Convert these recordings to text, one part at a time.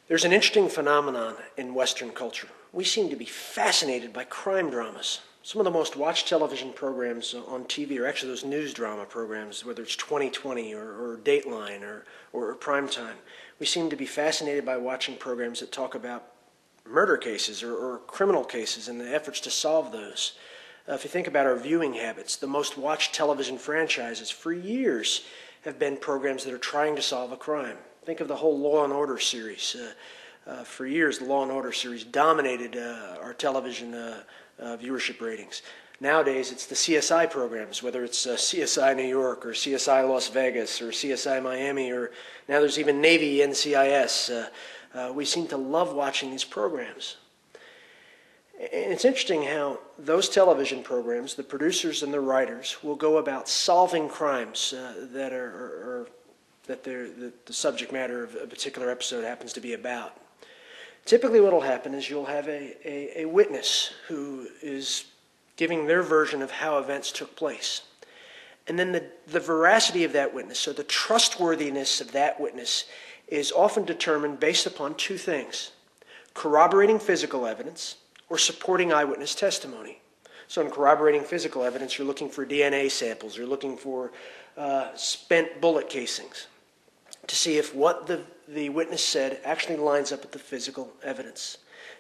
There's an interesting phenomenon in Western culture. We seem to be fascinated by crime dramas. Some of the most watched television programs on TV are actually those news drama programs, whether it's 2020 or Dateline or Primetime. We seem to be fascinated by watching programs that talk about murder cases or criminal cases and the efforts to solve those. If you think about our viewing habits, the most watched television franchises for years have been programs that are trying to solve a crime. Think of the whole Law and Order series. For years, the Law and Order series dominated our television viewership ratings. Nowadays, it's the CSI programs, whether it's CSI New York or CSI Las Vegas or CSI Miami, or now there's even Navy NCIS. We seem to love watching these programs. And it's interesting how those television programs, the producers and the writers, will go about solving crimes that the subject matter of a particular episode happens to be about. Typically what will happen is you'll have a witness who is giving their version of how events took place. And then the veracity of that witness, so the trustworthiness of that witness, is often determined based upon two things: corroborating physical evidence or supporting eyewitness testimony. So in corroborating physical evidence, you're looking for DNA samples, you're looking for spent bullet casings to see if what the witness said actually lines up with the physical evidence.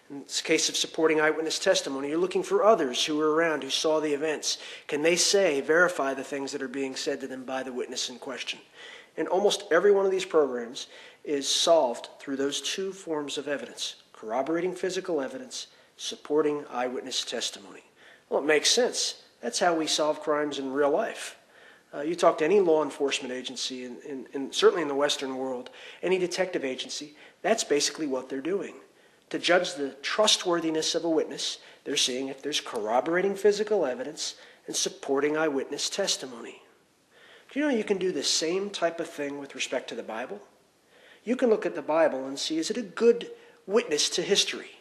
In this case of supporting eyewitness testimony, you're looking for others who were around, who saw the events. Can they verify the things that are being said to them by the witness in question? And almost every one of these programs is solved through those two forms of evidence: corroborating physical evidence, supporting eyewitness testimony. Well, it makes sense. That's how we solve crimes in real life. You talk to any law enforcement agency, certainly in the Western world, any detective agency, that's basically what they're doing. To judge the trustworthiness of a witness, they're seeing if there's corroborating physical evidence and supporting eyewitness testimony. Do you know you can do the same type of thing with respect to the Bible? You can look at the Bible and see, is it a good witness to history?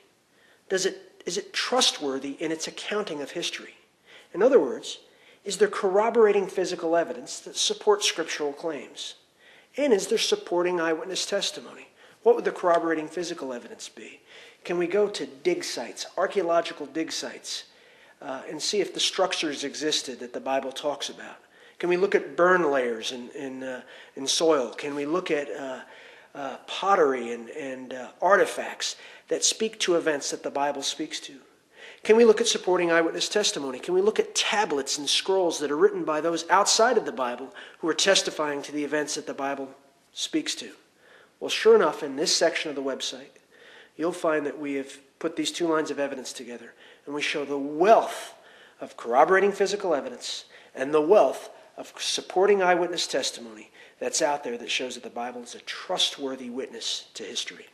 Is it trustworthy in its accounting of history? In other words, is there corroborating physical evidence that supports scriptural claims? And is there supporting eyewitness testimony? What would the corroborating physical evidence be? Can we go to dig sites, archaeological dig sites, and see if the structures existed that the Bible talks about? Can we look at burn layers in soil? Can we look at pottery and artifacts that speak to events that the Bible speaks to? Can we look at supporting eyewitness testimony? Can we look at tablets and scrolls that are written by those outside of the Bible who are testifying to the events that the Bible speaks to? Well, sure enough, in this section of the website, you'll find that we have put these two lines of evidence together, and we show the wealth of corroborating physical evidence and the wealth of supporting eyewitness testimony that's out there that shows that the Bible is a trustworthy witness to history.